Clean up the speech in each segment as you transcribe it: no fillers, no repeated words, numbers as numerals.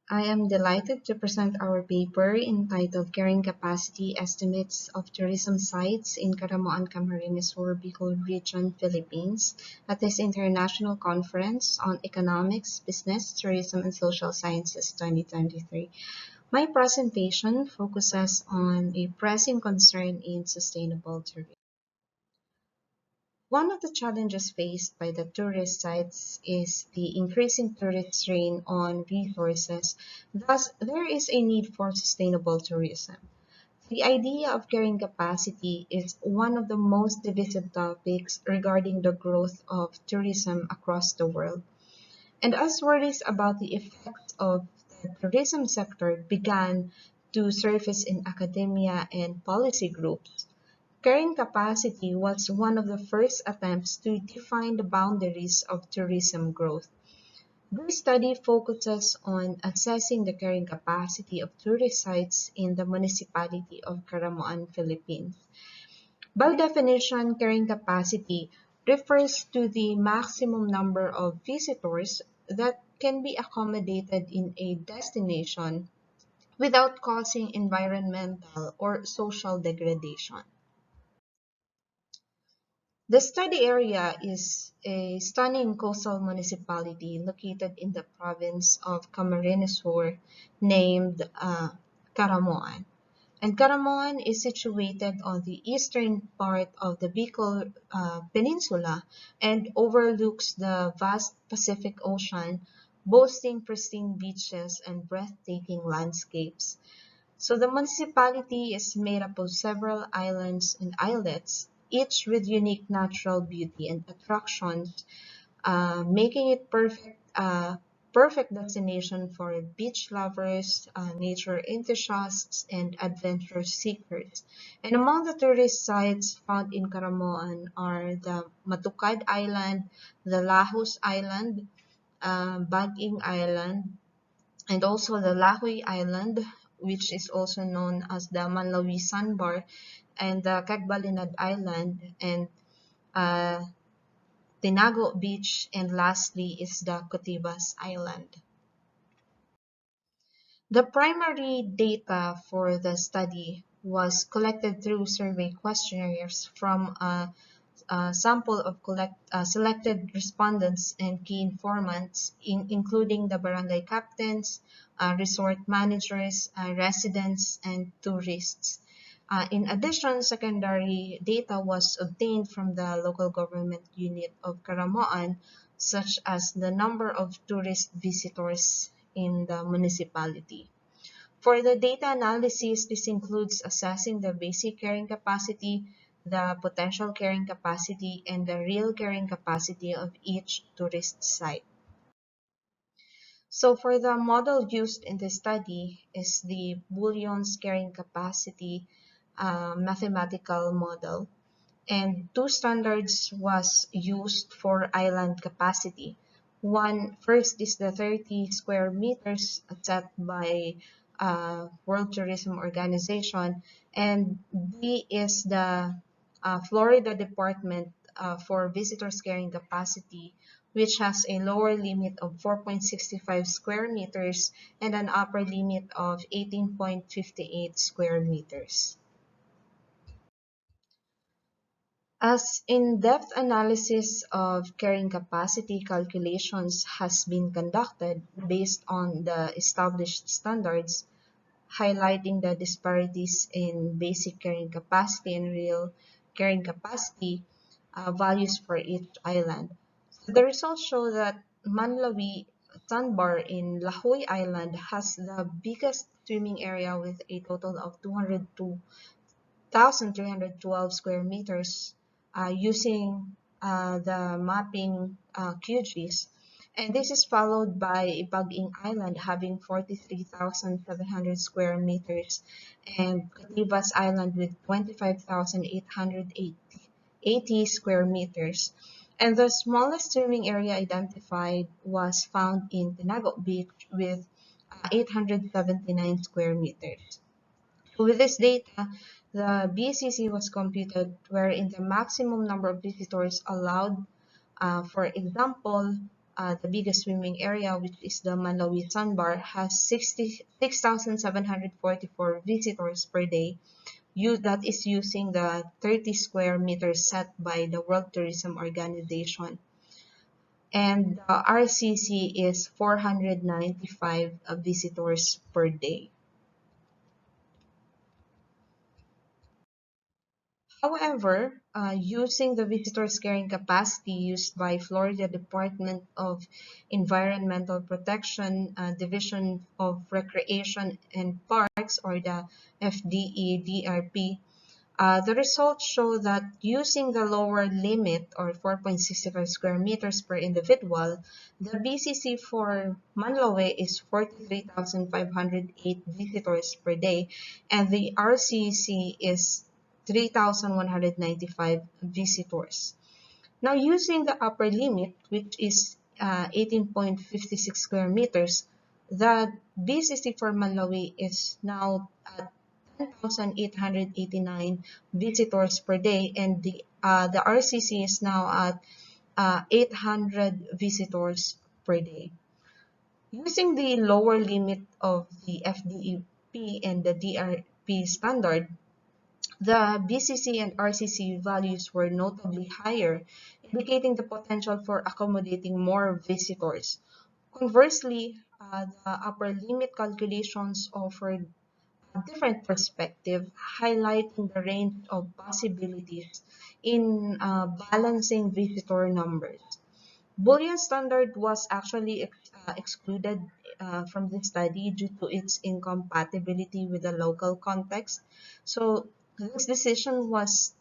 I am delighted to present our paper entitled Carrying Capacity Estimates of Tourism Sites in Caramoan, Camarines, Bicol Region, Philippines at this International Conference on Economics, Business, Tourism, and Social Sciences 2023. My presentation focuses on a pressing concern in sustainable tourism. One of the challenges faced by the tourist sites is the increasing tourist strain on resources. Thus, there is a need for sustainable tourism. The idea of carrying capacity is one of the most divisive topics regarding the growth of tourism across the world. And as worries about the effects of the tourism sector began to surface in academia and policy groups, carrying capacity was one of the first attempts to define the boundaries of tourism growth. This study focuses on assessing the carrying capacity of tourist sites in the municipality of Caramoan, Philippines. By definition, carrying capacity refers to the maximum number of visitors that can be accommodated in a destination without causing environmental or social degradation. The study area is a stunning coastal municipality located in the province of Camarines named Caramoan. And Caramoan is situated on the eastern part of the Bicol Peninsula and overlooks the vast Pacific Ocean, boasting pristine beaches and breathtaking landscapes. So the municipality is made up of several islands and islets, each with unique natural beauty and attractions, making it perfect destination for beach lovers, nature enthusiasts, and adventure seekers. And among the tourist sites found in Caramoan are the Matukad Island, the Lahus Island, Baging Island, and also the Lahoy Island, which is also known as the Manlawi Sandbar, and the Cagbalinad Island, and uh, Tinago Beach, and lastly is the Cotibas Island. The primary data for the study was collected through survey questionnaires from a sample of selected respondents and key informants, including the barangay captains, resort managers, residents, and tourists. In addition, secondary data was obtained from the local government unit of Caramoan, such as the number of tourist visitors in the municipality. For the data analysis, this includes assessing the basic carrying capacity, the potential carrying capacity, and the real carrying capacity of each tourist site. So for the model used in the study is the Boolean's carrying capacity mathematical model. And two standards was used for island capacity. One first is the 30 square meters set by World Tourism Organization, and B is the Florida Department for visitors carrying capacity, which has a lower limit of 4.65 square meters and an upper limit of 18.58 square meters. As in-depth analysis of carrying capacity calculations has been conducted based on the established standards, highlighting the disparities in basic carrying capacity and real carrying capacity values for each island. So the results show that Manlawi Sandbar in Lahoy Island has the biggest swimming area with a total of 202,312 square meters using the mapping QGIS. And this is followed by Baging Island having 43,700 square meters and Cativas Island with 25,880 square meters. And the smallest swimming area identified was found in Tinago Beach with 879 square meters. With this data, the BCC was computed wherein the maximum number of visitors allowed, for example, the biggest swimming area, which is the Manlawi Sandbar, has 66,744 visitors per day. That is using the 30 square meters set by the World Tourism Organization. And the RCC is 495 visitors per day. However, using the visitors carrying capacity used by Florida Department of Environmental Protection, Division of Recreation and Parks, or the FDEDRP, the results show that using the lower limit, or 4.65 square meters per individual, the BCC for Manlowe is 43,508 visitors per day, and the RCC is 3,195 visitors. Now, using the upper limit, which is 18.56 square meters, the BCC for Manlawi is now at 10,889 visitors per day, and the RCC is now at 800 visitors per day. Using the lower limit of the FDEP and the DRP standard, the BCC and RCC values were notably higher, indicating the potential for accommodating more visitors. Conversely, the upper limit calculations offered a different perspective, highlighting the range of possibilities in balancing visitor numbers. Boolean standard was actually excluded from the study due to its incompatibility with the local context. So this decision was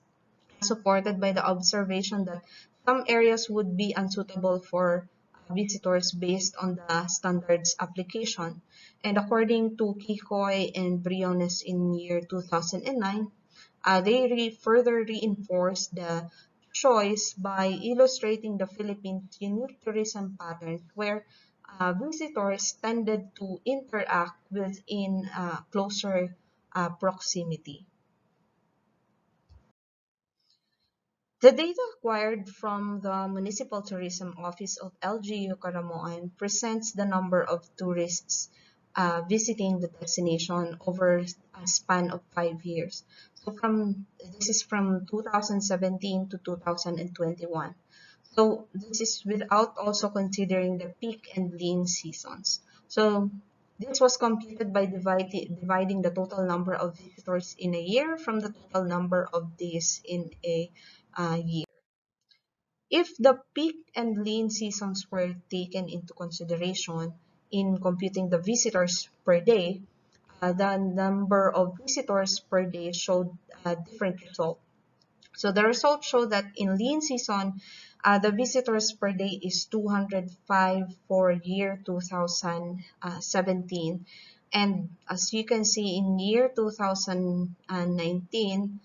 supported by the observation that some areas would be unsuitable for visitors based on the standards application. And according to Kikoy and Briones in year 2009, they further reinforced the choice by illustrating the Philippines' unique tourism patterns where visitors tended to interact within closer proximity. The data acquired from the Municipal Tourism Office of LGU Caramoan presents the number of tourists visiting the destination over a span of 5 years. So this is from 2017 to 2021. So this is without also considering the peak and lean seasons. So this was computed by dividing the total number of visitors in a year from the total number of days in a year. If the peak and lean seasons were taken into consideration in computing the visitors per day, the number of visitors per day showed a different result. So the results show that in lean season, the visitors per day is 205 for year 2017. And as you can see in year 2019,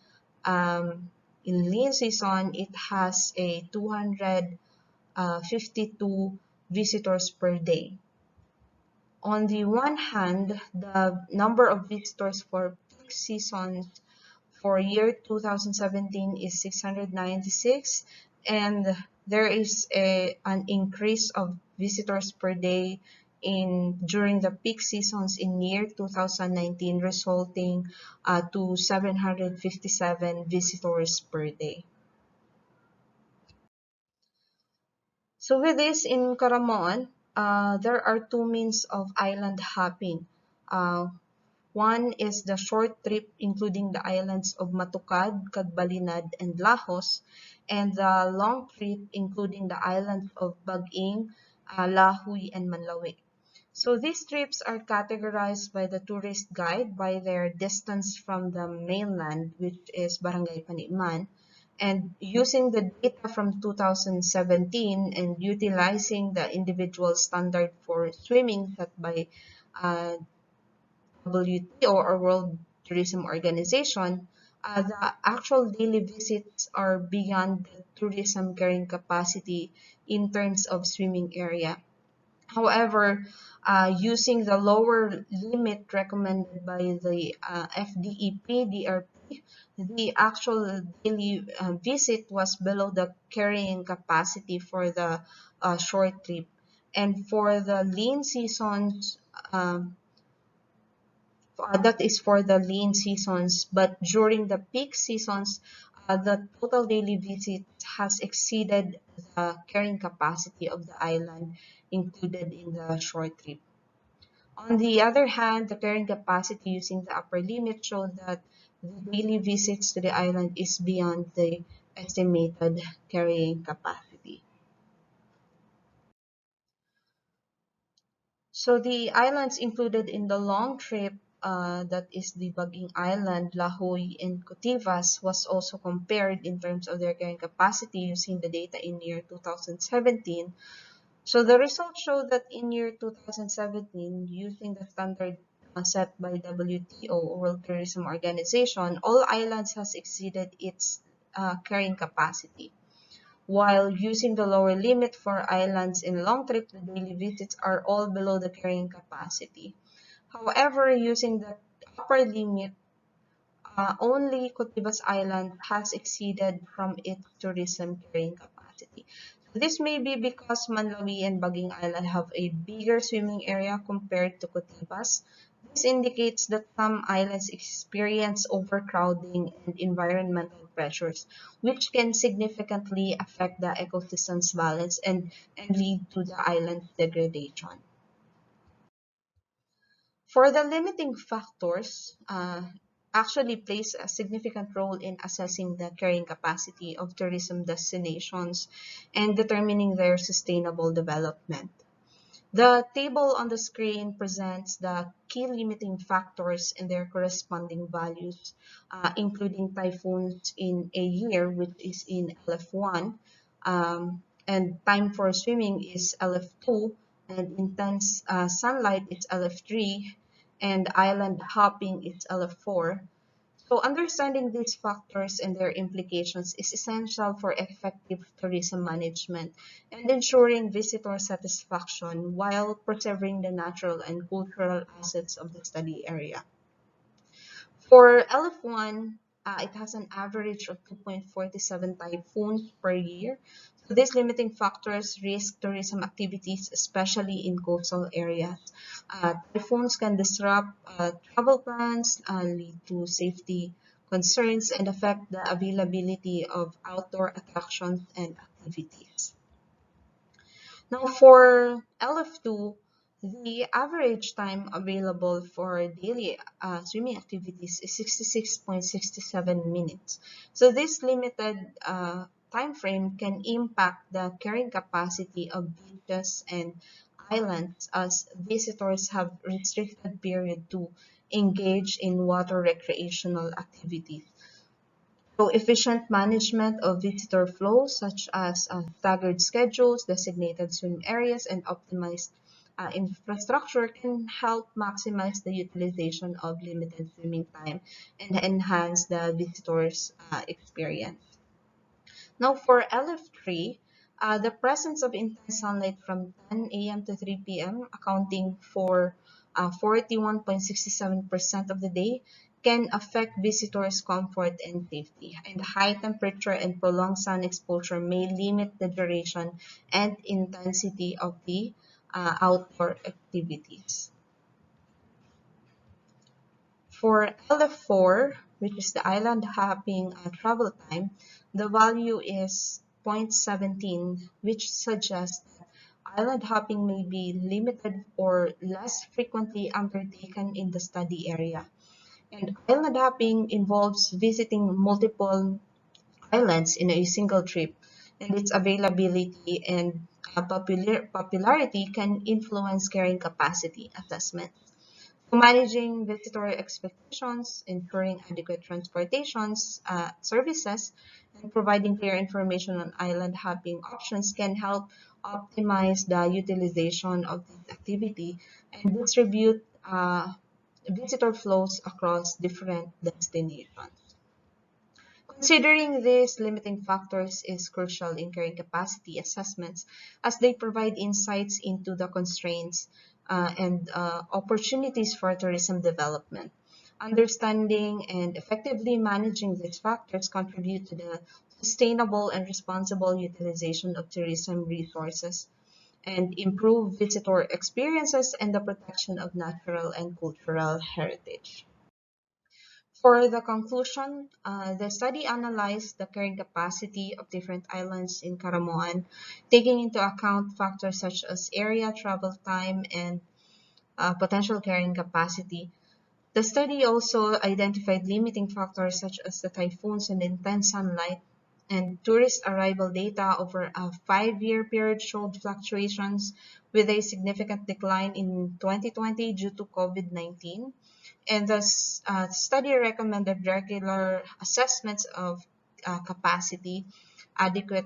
in lean season, it has a 252 visitors per day. On the one hand, the number of visitors for peak seasons for year 2017 is 696, and there is an increase of visitors per day during the peak seasons in year 2019, resulting to 757 visitors per day. So with this, in Caramoan, there are two means of island hopping. Uh, One is the short trip including the islands of Matukad, Cagbalinad, and Lahos, and the long trip including the islands of Baging, Lahui, and Manlawi. So these trips are categorized by the tourist guide by their distance from the mainland, which is Barangay Paniman, and using the data from 2017 and utilizing the individual standard for swimming set by uh, WTO, or World Tourism Organization, the actual daily visits are beyond the tourism carrying capacity in terms of swimming area. However, using the lower limit recommended by the FDEP, DRP, the actual daily visit was below the carrying capacity for the short trip. And for the lean seasons, that is for the lean seasons, but during the peak seasons, the total daily visit has exceeded the carrying capacity of the island included in the short trip. On the other hand, the carrying capacity using the upper limit showed that the daily visits to the island is beyond the estimated carrying capacity. So the islands included in the long trip, that is the Baging Island, Lahoy, and Cotivas, was also compared in terms of their carrying capacity using the data in year 2017. So the results show that in year 2017, using the standard set by WTO, World Tourism Organization, all islands has exceeded its carrying capacity. While using the lower limit for islands in long trip, the daily visits are all below the carrying capacity. However, using the upper limit, only Cotivas Island has exceeded from its tourism carrying capacity. This may be because Manlawi and Baging Island have a bigger swimming area compared to Cotivas. This indicates that some islands experience overcrowding and environmental pressures, which can significantly affect the ecosystem's balance and lead to the island's degradation. For the limiting factors, actually plays a significant role in assessing the carrying capacity of tourism destinations and determining their sustainable development. The table on the screen presents the key limiting factors and their corresponding values, including typhoons in a year, which is in LF1, and time for swimming is LF2, and intense sunlight is LF3, and island hopping is LF4. So understanding these factors and their implications is essential for effective tourism management and ensuring visitor satisfaction while preserving the natural and cultural assets of the study area. For LF1, it has an average of 2.47 typhoons per year. So these limiting factors risk tourism activities, especially in coastal areas. Typhoons can disrupt travel plans, lead to safety concerns, and affect the availability of outdoor attractions and activities. Now, for LF2, the average time available for daily swimming activities is 66.67 minutes. So this limited time frame can impact the carrying capacity of beaches and islands as visitors have restricted period to engage in water recreational activities. So efficient management of visitor flow, such as staggered schedules, designated swim areas, and optimized infrastructure can help maximize the utilization of limited swimming time and enhance the visitors' experience. Now for LF3, the presence of intense sunlight from 10 a.m. to 3 p.m., accounting for 41.67% of the day, can affect visitors' comfort and safety. And high temperature and prolonged sun exposure may limit the duration and intensity of the outdoor activities. For LF4, which is the island hopping travel time, the value is 0.17, which suggests that island hopping may be limited or less frequently undertaken in the study area. And island hopping involves visiting multiple islands in a single trip, and its availability and popularity can influence carrying capacity assessment. Managing visitor expectations, ensuring adequate transportations services, and providing clear information on island hopping options can help optimize the utilization of this activity and distribute visitor flows across different destinations. Considering these limiting factors is crucial in carrying capacity assessments as they provide insights into the constraints and opportunities for tourism development. Understanding and effectively managing these factors contribute to the sustainable and responsible utilization of tourism resources. and improve visitor experiences and the protection of natural and cultural heritage. For the conclusion, the study analyzed the carrying capacity of different islands in Caramoan, taking into account factors such as area, travel time, and potential carrying capacity. The study also identified limiting factors such as the typhoons and intense sunlight, and tourist arrival data over a 5-year period showed fluctuations with a significant decline in 2020 due to COVID-19. And the study recommended regular assessments of capacity, adequate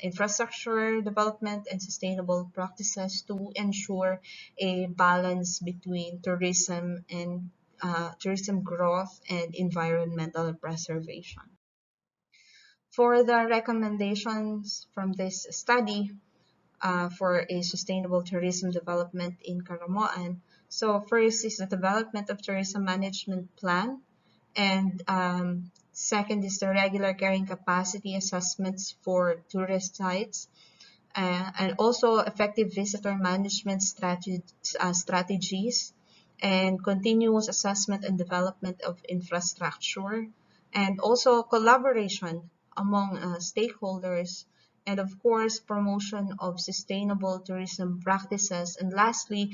infrastructure development, and sustainable practices to ensure a balance between tourism growth and environmental preservation. For the recommendations from this study, for a sustainable tourism development in Caramoan. So first is the development of tourism management plan, and second is the regular carrying capacity assessments for tourist sites, and also effective visitor management strategies, and continuous assessment and development of infrastructure, and also collaboration among stakeholders, and of course promotion of sustainable tourism practices, and lastly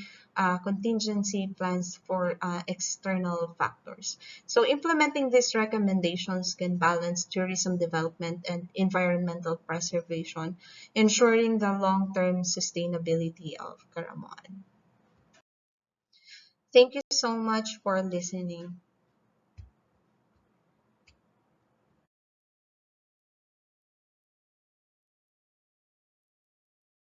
contingency plans for external factors. So implementing these recommendations can balance tourism development and environmental preservation, ensuring the long-term sustainability of Caramoan. Thank you so much for listening.